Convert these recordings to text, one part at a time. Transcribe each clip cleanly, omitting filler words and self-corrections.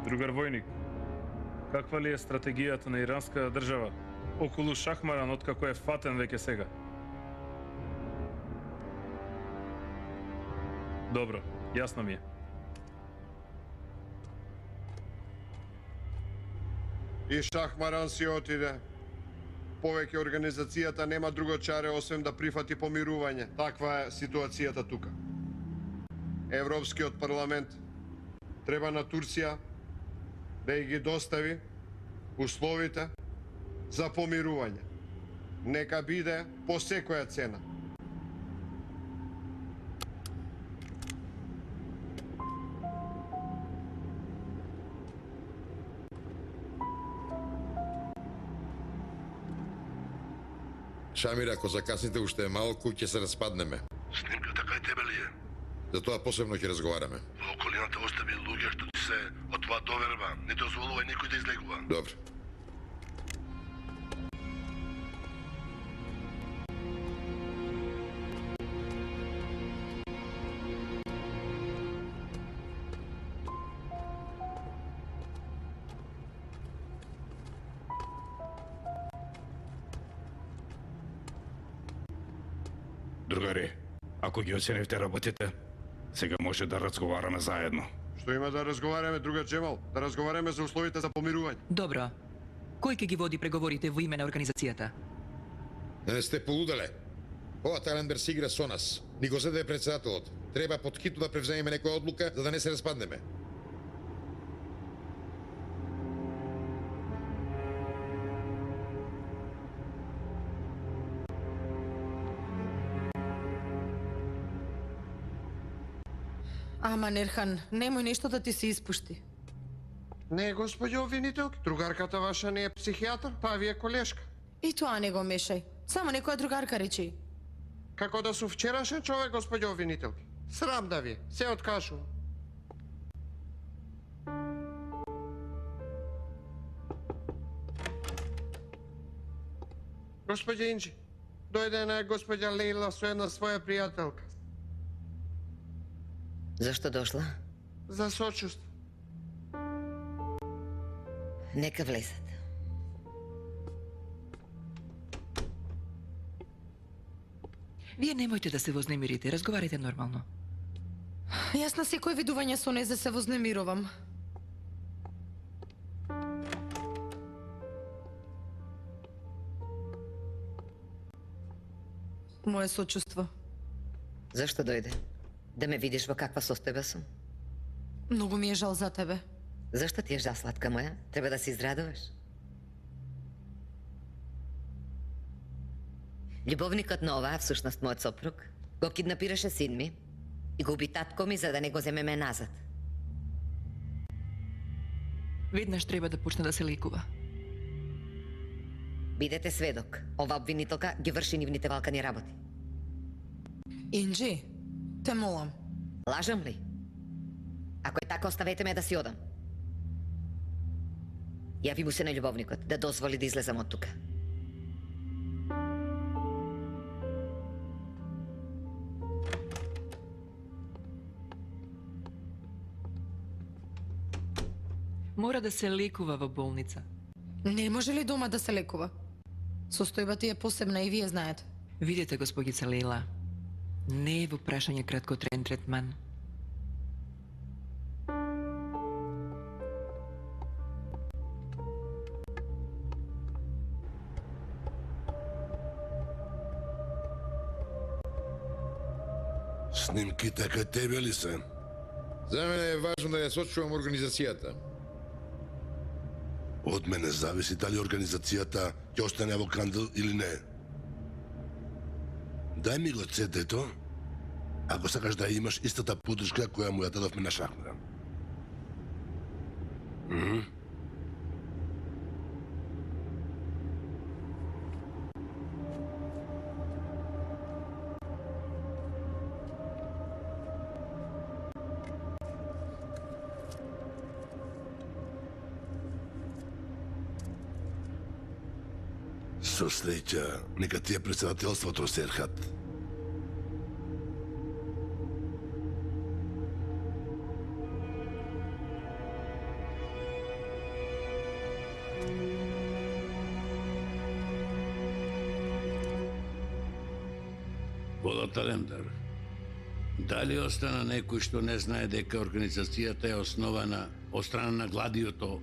Другар војник, каква ли е стратегијата на иранската држава околу Шахмаран откако е фатен веќе сега? Добро, јасно ми е. И Шахмаран си отиде. Повеќе организацијата нема друго чаре освен да прифати помирување. Таква е ситуацијата тука. Европскиот парламент треба на Турција да ги достави условите за помирување. Нека биде по секоја цена. Шамир, ако закасните уште малку, ќе се распаднеме. Снимката кај тебе ли е? За тоа посебно ќе разговараме. Во околината остави луѓе што ти се од тоа доверба. Не дозволувај никој да излегува. Добро. Другари, ако ги оценивте работите, сега може да разговараме заедно. Што има да разговараме, другар Джемал? Да разговараме за условите за помирување. Добро. Кој ќе ги води преговорите во име на организацијата? Не сте полуделе. Ова Таленбер си игра со нас. Ни го зеде председателот. Треба поткитно да превземеме некоја одлука за да не се распаднеме. Ама, Нерхан, немој нешто да ти се испушти. Не, господјо обвинителки, другарката ваша не е психијатар, таа ви е колешка. И тоа не го мешај. Само некоја другарка речи. Како да су вчерашен човек, господјо обвинителки. Срам да ви е, се откажува. Господја Инджи, дојде една господја Лейла со една своја пријателка. Зашто дошла? За сочувство. Нека влезат. Вие немојте да се вознемирите, разговарайте нормално. Јас на секој видување со незе се вознемирувам. Моје сочувство. Зашто дојде? Да ме видиш во каква состојба сум? Многу ми е жал за тебе. Зашто ти е жал, сладка моја? Треба да се израдуваш. Љубовникот на оваа, всушност мојот сопруг, го киднапираше син ми и го уби татко ми за да не го земеме назад. Веднаш треба да почне да се лекува. Бидете сведок. Ова обвинителка ги врши нивните валкани работи. Инджи, те молам. Лажам ли? Ако е така, оставете ме да си одам. Јави му се на љубовникот да дозволи да излезам од тука. Мора да се лекува во болница. Не може ли дома да се лекува? Состојбата е посебна и вие знаете. Видете, госпогица Лейла, не е во прашање краткотраен третман. Снимките кај тебе ли се? За мене е важно да ја сочувам организацијата. Од мене зависи дали организацијата ќе остане во Кандил или не. Дај ми го CD-то, ако сакаш да имаш истата подршка која му ја дадовме на Шахмаран. Со среќа, нека ти е председателството, Серхат. Пола Талемдар, дали остана некој што не знае дека организацијата е основана од страна на Гладиото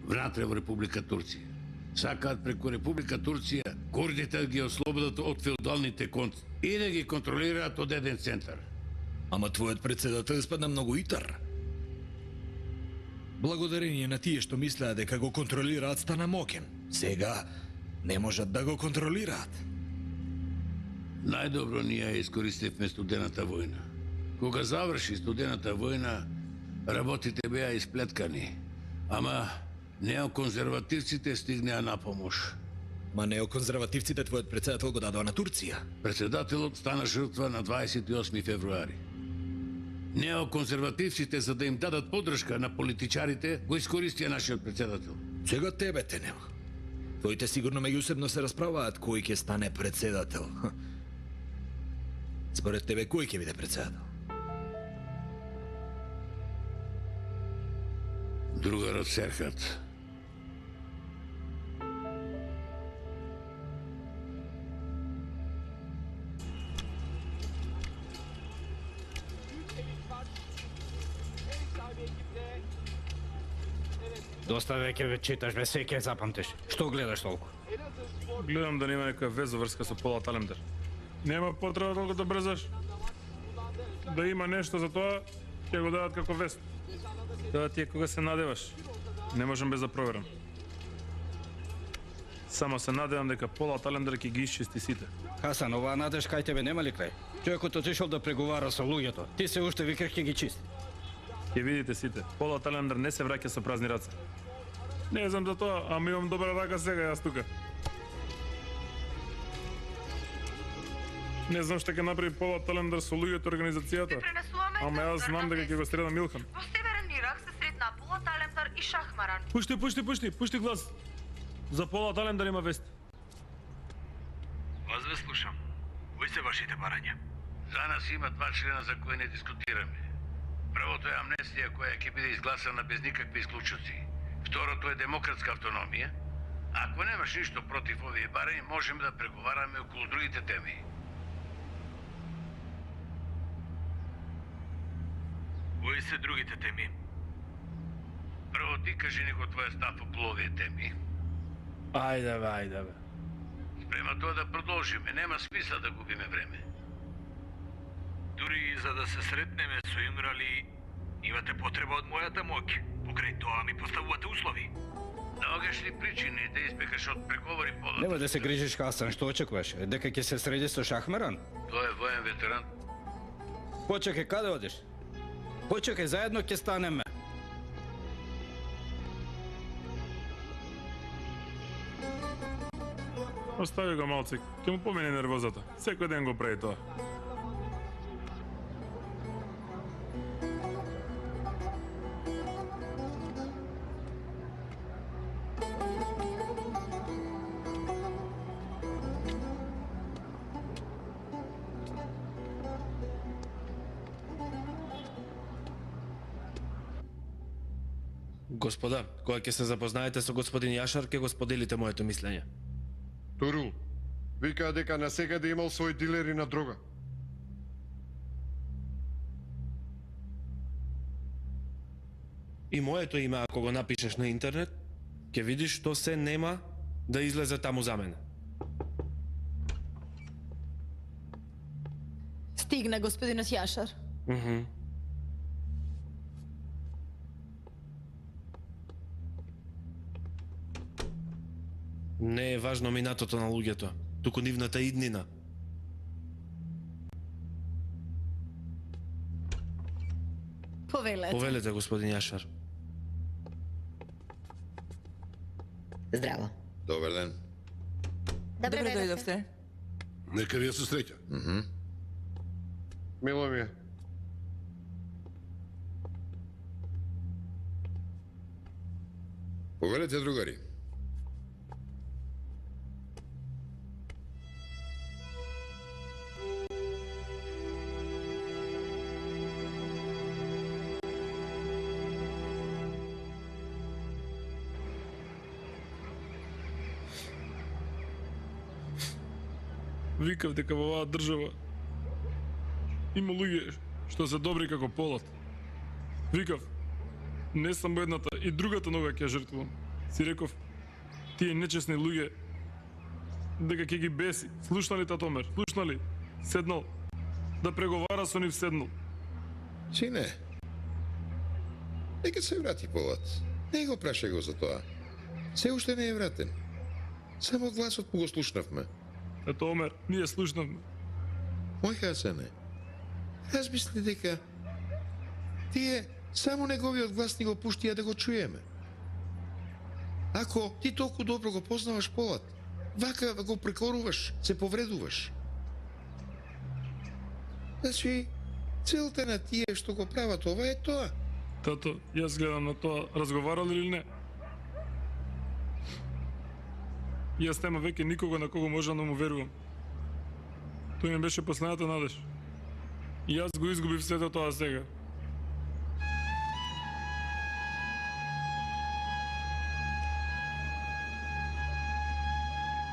внатре во Република Турција? Сакаат преку Република Турција курдите да ги ослободат од феудалните конци и да ги контролираат од еден центар. Ама твојот председател испадна многу итар. Благодарение на тие што мислеа дека го контролираат стана мокен. Сега не можат да го контролираат. Најдобро ние ја искористивме студената војна. Кога заврши студената војна, работите беа исплеткани, ама неоконзервативците стигнеа на помош. Ма неоконзервативците твојот председател го дадоа на Турција. Председателот стана жртва на 28 февруари. Неоконзервативците, за да им дадат подршка на политичарите, го искористија нашиот председател. Сега тебе те нема. Твоите сигурно меѓусебно се расправаат кој ќе стане председател. Според тебе кој ќе биде председател? Другарот Серхат. Доста веќе ве читаш, бе, секој запамтиш. Што гледаш толку? Гледам да нема некоја везоврска со Пола Талемдар. Нема потреба толку да брзаш. Да има нешто за тоа, ќе го дадат како вест. Тоа ти е кога се надеваш. Не можам без да проверам. Само се надевам дека Пола Талемдар ќе ги исчисти сите. Хасан, оваа надеж кај тебе нема ли крај? Човекот отишол да преговара со луѓето. Ти се уште викаш ќе ги чисти. Ќе видите сите. Пола Талемдар не се враќа со празни раце. Не знам за тоа, ама имам добра рака сега јас тука. Не знам што ќе направи Пола Талемдар со луѓето организацијата. Ама јас знам дека ќе го среда Милхан. Во Северен Ирак се сретна Пола Талемдар и Шахмаран. Пушти глас. За Пола Талемдар има вест. Вас ве слушам. Кои се вашите барања? За нас има два члена за кои не дискутираме. Првото е амнестија која ќе биде изгласана без никакви исклучоци. Второто е демократска автономија. Ако немаш ништо против овие барања, можеме да преговараме околу другите теми. Кои се другите теми? Прво ти кажи него твоја став околу овие теми. Ајде бе. Спрема тоа да продолжиме, нема смисла да губиме време. Дури за да се сретнеме со Имрали, имате потреба од мојата моќ. Покрај тоа ми поставувате услови. Наогаш ли причини да избегаш од преговори Пола? Нема да се грижиш, Хасан, што очекуваш? Дека ќе се среди со Шахмаран? Тој е воен ветеран. Почекај, каде одиш? Почекај, заедно ќе станеме. Остави го малцик, ќе му помине нервозата. Секој ден го прави тоа. Господа, кога ќе се запознаете со господин Јашар, ќе го споделите моето мислење. Турул, вика дека насекаде имал свој дилери на дрога. И моето име, ако го напишеш на интернет, ќе видиш што се нема да излезе таму за мене. Стигна господинот Јашар. Не е важно минатото на луѓето, туку нивната иднина. Повелете, господин Јашар. Здраво. Добар ден. Добре дојдовте. Нека ви ја се среќа. Мило ми е. Повелете, другари. Викав дека во оваа држава има луѓе што се добри како полот. Викав, не само едната и другата нога ќе жртвувам. Си реков, тие нечесни луѓе дека ќе ги беси. Слушнали Татомер? Слушнали? Седнал да преговара со нив, седнал. Сине, нека се врати Полат. Не го прашај го за тоа. Се уште не е вратен. Само гласот му го слушнавме. Татомер, ние слушнавме. Мој Хасане, размисли дека тие само неговиот глас ни го пуштија да го чуеме. Ако ти толку добро го познаваш Полат, вака го прекоруваш, се повредуваш. Значи, целта на тие што го прават ова е тоа. Тато, јас гледам на тоа, разговарали или не? Јас нема веќе никого на кого можам да му верувам. Тој ми беше последната надеж. И јас го изгубив сето тоа сега.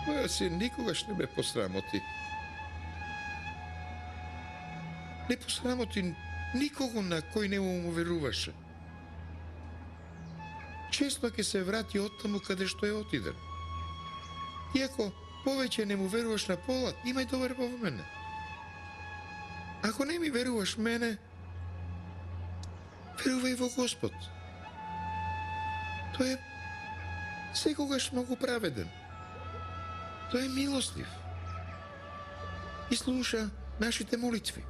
Моја син никогаш не ме посрамоти. Не посрамоти никого на кој не му веруваше. Често ќе се врати оттаму каде што е отиден. Иако повеќе не му веруваш на Полат, имај добар во мене. Ако не ми веруваш мене, верувај во Господ. Тој е секогаш многу праведен. Тој е милостив. И слуша нашите молитви.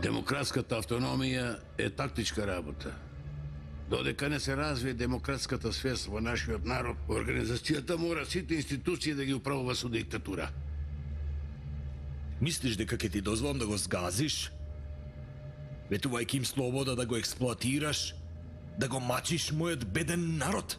Демократската автономија е тактичка работа. Додека не се развие демократската свест во нашиот народ, организацијата мора сите институции да ги управува со диктатура. Мислиш дека ќе ти дозволам да го згазиш? Ветувајќи им слобода да го експлоатираш? Да го мачиш мојот беден народ?